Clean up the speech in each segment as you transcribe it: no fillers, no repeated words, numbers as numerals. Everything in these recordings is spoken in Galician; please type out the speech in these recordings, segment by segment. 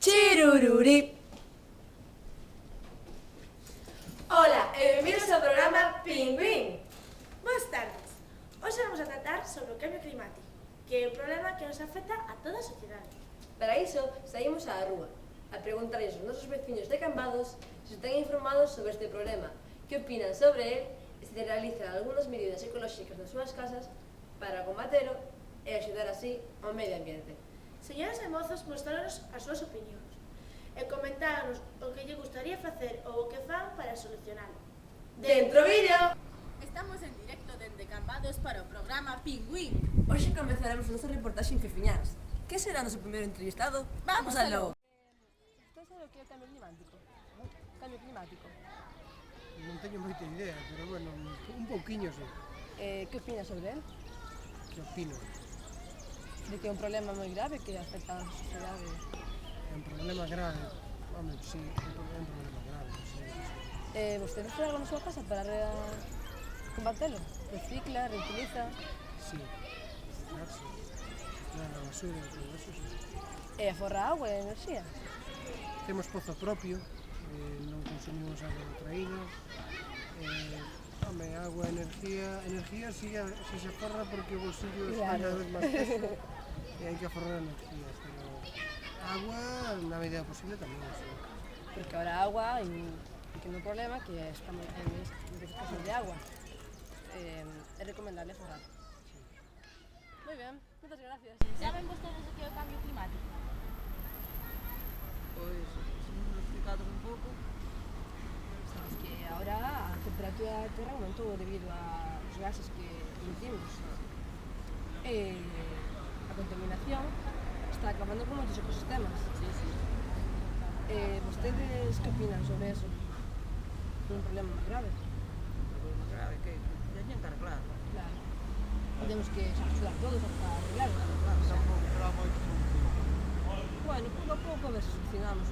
Chirururi. Ola e benvidos ao programa Pingüín. Boas tardes. Hoxe vamos a tratar sobre o cambio climático, que é un problema que nos afecta a toda a sociedade. Para iso, saímos á rúa a preguntarles aos nosos veciños de Cambados se están informados sobre este problema, que opinan sobre él e se realizan algunhas medidas ecolóxicas nas súas casas para combatelo e axudar así ao medio ambiente. Señoras e mozos mostraron as súas opinións e comentaron o que lle gustaría facer ou o que fan para solucionalo. Dentro vídeo! Estamos en directo dende Cambados para o programa Pingüín. Hoxe comenzaremos a nosa reportaxe en Fifiñás. Que será o noso primeiro entrevistado? Vamos aló! Estás sabe o que é o cambio climático? Cambio climático. Non teño moita idea, pero bueno, un pouquiño sí. Que opinas sobre él? Que opino? De que é un problema moi grave que afecta a sociedade. É un problema grave. Home, sí, é un problema grave, sí. Vostede fai algo na súa casa para combatelo? Recicla, reutiliza? Sí, reciclarse. La basura e todo eso, sí. E aforra agua e enerxía? Temos pozo propio, non consumimos agua de traína. Home, agua, energía sí se aforra porque o bolsillo es cada vez máis peso e hai que aforrar energía, pero agua, na medida posible, tamén, sí. Porque ahora agua hai un pequeno problema que estamos en escasez de agua. É recomendable aforrar. Moi ben, moitas gracias. Saben vostedes o que é o cambio climático? Pois, se nos explicado un pouco. Sabes que ahora a temperatura da Terra aumentou debido aos gases que emitimos. E a contaminación está acabando con moitos ecosistemas. Sí, sí. Vostedes que opinan sobre eso? É un problema moi grave. Problema grave que teñen que arreglar. Claro. Temos que axudar todos a arreglarlo. Claro, tampouco será moito solución. Bueno, pouco a pouco a ver se solucionamos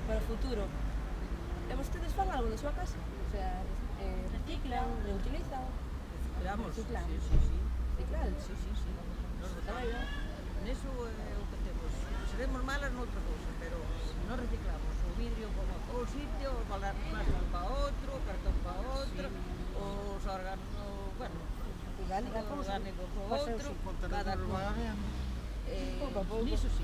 para o futuro. E vostedes fan algo na súa casa? O sea, reciclan, reutilizan? Reciclamos? Reciclan. Sí, sí, sí. Reciclar? Sí, sí, sí. Nos Tamén, non? Neso é o que temos. Seremos malas noutra cousa, pero non reciclamos. O vidrio como a un sitio, o plástico para outro, o cartón para outro, os órganos, bueno, Orgánica, como se orgánicos para pasa outro, o cada cousa. Pouco a pouco. Niso sí.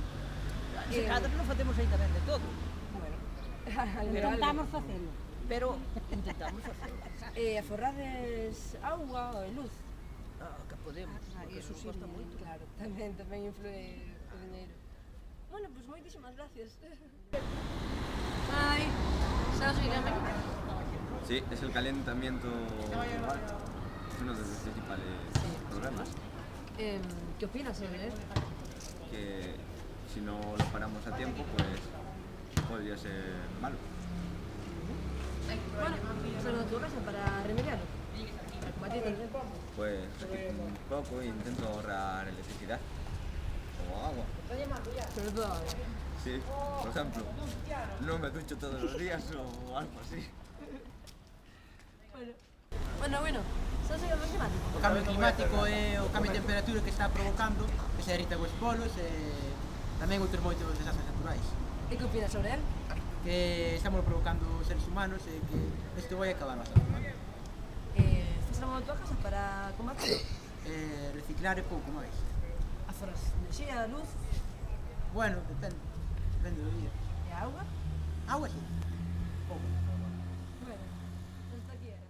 Se cadra non facemos aí tamén de todo, Bueno, Intentamos facelo. pero intentamos facelo. Aforrades agua e luz? Que podemos, porque Eso eso sí, costa moito. claro, tamén influe o diñeiro. Bueno, pois moitísimas gracias. Hi, ¿sabes oír a Sí, es el calentamiento global. Es uno de los principales problemas. ¿Qué opinas sobre él? Que si no lo paramos a tiempo, pues podría ser malo. Bueno, solo en tu casa para remediarlo. Para combatirlo. Pues reciclo un poco e intento ahorrar electricidad o agua. Sobre todo ahora. Sí, por ejemplo, no me ducho todos los días o algo así. Bueno, ¿sabes oír cambio climático? O cambio climático é o cambio de temperatura que está provocando que se derritan os polos e tamén outros moitos desastres naturais ¿Y qué opinas sobre él? que estamos provocando os seres humanos e que isto vai acabar bastante mal. ¿Estás armando tu casa para combatirlo? Reciclar é pouco máis. ¿Aforras enerxía, luz Bueno, depende do día. e agua? Agua sí, pouco. Bueno, hasta aquí era.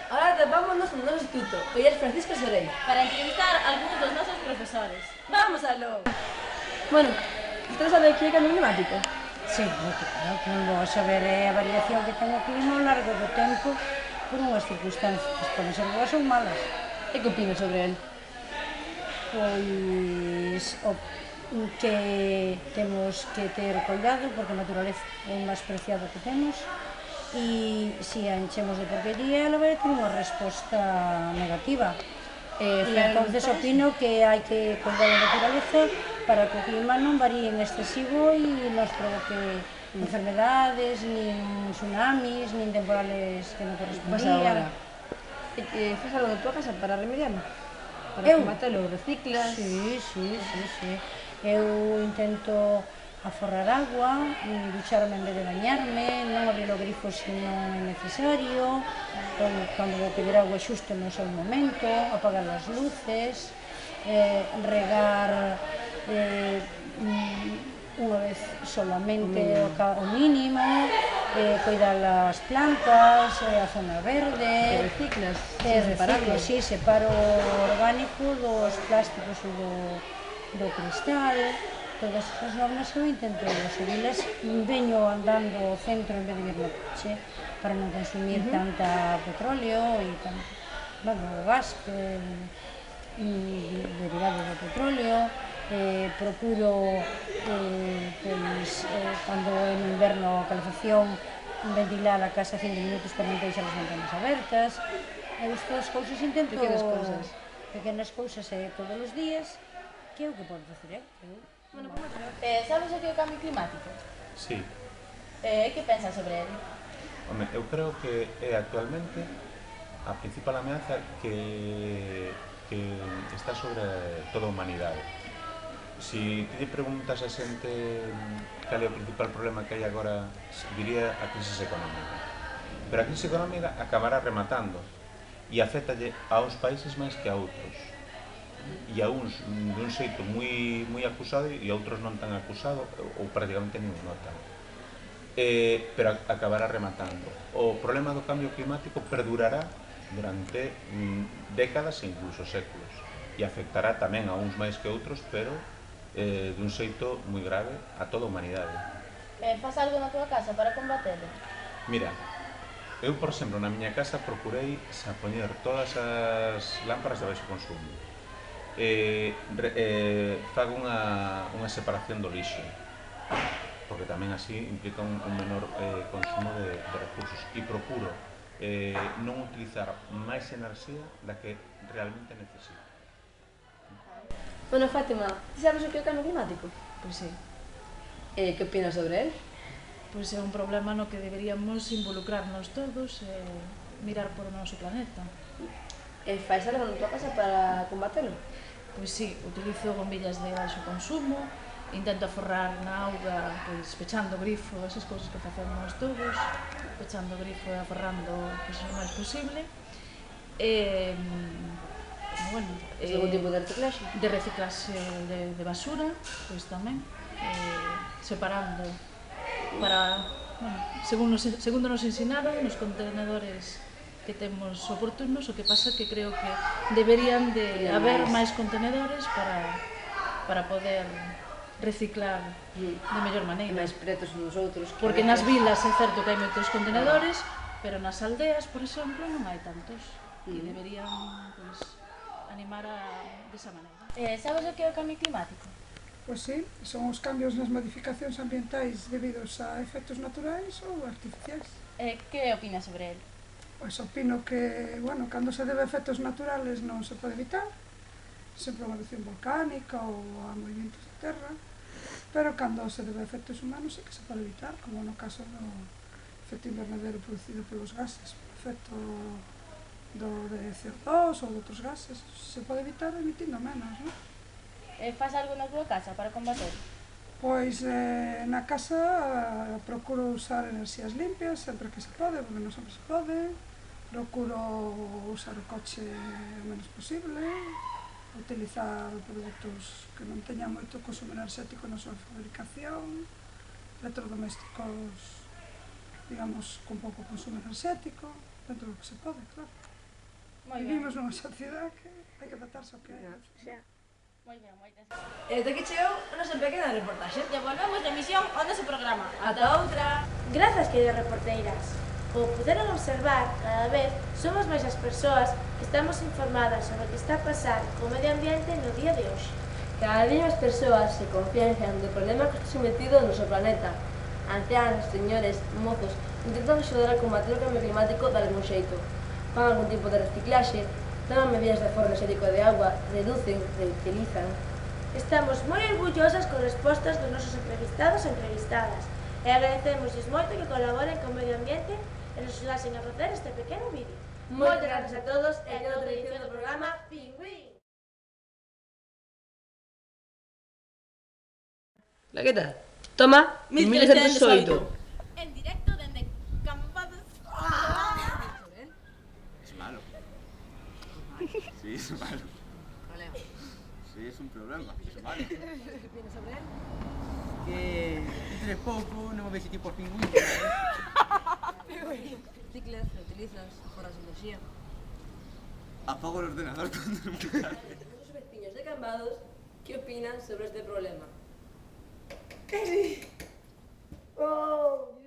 Ahora atopámonos no noso instituto, que é Francisco Serei. Para entrevistar a algúns dos nosos profesores. ¡Vamos a lo! Bueno, ¿usted sabe qué é cambio climático? Sí, claro, que non vou saber a variación que ten o clima ao largo do tempo por unhas circunstancias, poden ser boas ou malas. E que opinas sobre él? Pois o que temos que ter cuidado porque a naturaleza é o máis preciado que temos e se a enchemos de porquería ela vai ter unha resposta negativa. E entonces opino que hai que cuidar da naturaleza para que o clima non varíe en excesivo e nos provoque enfermedades, nin tsunamis, nin temporales que non correspondían. Faz algo de tua casa para remediarlo? Para Eu? combatelo, reciclas? Sí. Eu intento aforrar agua, ducharme en vez de bañarme, non abrir o grifo se non é necesario, cando vou pedir agua xusto non é o momento, apagar as luces, regar unha vez solamente o mínimo, cuidar as plantas, a zona verde. Reciclas, Reciclo, sí, separo o orgánico dos plásticos e do cristal. Todas esas normas eu intento seguilas. Veño andando ao centro en vez de ir no coche para non consumir tanta petróleo e tanto, gas derivado do petróleo. Procuro, cando é no inverno a calefacción, ventilar a casa 5 minutos para non deixar as ventanas abertas. Estas cousas intento... Pequenas cousas todos os días, que é o que podo facer eu. Sabes o que é o cambio climático? Sí. Que pensas sobre ele? Home, eu creo que é actualmente a principal ameaza que está sobre toda a humanidade. Si ti preguntas a xente cal é o principal problema que hai agora, diría a crisis económica. Pero a crisis económica acabará rematando e afectalle aos países máis que a outros. E a uns dun xeito moi acusado e a outros non tan acusado ou prácticamente nin notan. Pero acabará rematando. O problema do cambio climático perdurará durante décadas e incluso séculos e afectará tamén a uns máis que outros, pero dun xeito moi grave a toda a humanidade. Faz algo na tua casa para combatelo? Mira, eu, por exemplo, na miña casa procurei poñer todas as lámparas de baixo consumo. Fago unha separación do lixo, porque tamén así implica un menor consumo de recursos, e procuro non utilizar máis enerxía da que realmente necesito. Bueno, Fátima, ti sabes o que é o cambio climático? Pois sí. Que opinas sobre el? Pois é un problema no que deberíamos involucrarnos todos e mirar por o noso planeta. Fais algo na tua casa para combatelo? Pois sí, utilizo bombillas de baixo consumo, intento aforrar na auga, pois pechando o grifo, esas cousas que facemos todos, pechando o grifo e aforrando pois, o máis posible. Bueno, algún tipo de reciclaxe? De reciclaxe de basura, pois tamén, separando para, bueno, segundo nos ensinaron, nos contenedores que temos oportunos, o que pasa que creo que deberían de haber máis contenedores para poder reciclar de mellor maneira. Máis pretos uns outros. Porque nas vilas é certo que hai moitos contenedores, pero nas aldeas, por exemplo, non hai tantos. E deberían animar desa maneira. Sabes o que é o cambio climático? Pois sí, son os cambios nas modificacións ambientais debidos a efectos naturais ou artificiais. Que opinas sobre ele? Pois opino que, bueno, cando se debe a efectos naturales non se pode evitar, sempre unha erupción volcánica ou a movimentos de terra, pero cando se debe a efectos humanos sí que se pode evitar, como no caso do efecto invernadero producido polos gases, o efecto de CO2 ou de outros gases, se pode evitar emitindo menos, non? Faz algo na tua casa para combater? Pois na casa procuro usar enerxías limpias sempre que se pode, porque non sempre se pode. Procuro usar o coche o menos posible, utilizar produtos que non teñan moito consumo enerxético na súa fabricación, electrodomésticos, digamos, con pouco consumo enerxético, dentro do que se pode, claro. Vivimos nunha sociedade que hai que adaptarse ao que hai. Moi ben, moitas. Desde que chegou a nosa pequena reportaxe. E volvemos de misión ao noso programa. Ata outra! Grazas, queridas reporteiras. Como puderon observar, cada vez somos máis as persoas que estamos informadas sobre o que está a pasar co medio ambiente no día de hoxe. Cada día as persoas se conciencian do problema que está sometido no noso planeta. Ancianos, señores, mozos, intentan axudar a combater o cambio climático de algún xeito. Fan algún tipo de reciclaxe, toman medidas de aforro enerxético de agua, reducen, reutilizan. Estamos moi orgullosas con respostas dos nosos entrevistados e entrevistadas e agradecemosles moito que colaboren co medio ambiente e nos axudasen a facer este pequeno vídeo. Moitas grazas a todos e a outra edición do programa Pingüín. La, ¿qué tal? Toma, 1308. En directo dende Cambados. Es malo. Sí, es malo. Problema. Sí, es un problema. Es malo. ¿Qué opinas sobre él? Que entre pouco non o vexe tipo os pingüinos. Ciclas, reutilizas, mejoras energía. Apago el ordenador cuando no me cargue. Los vecinos de Cambados, ¿qué opinan sobre este problema? Oh,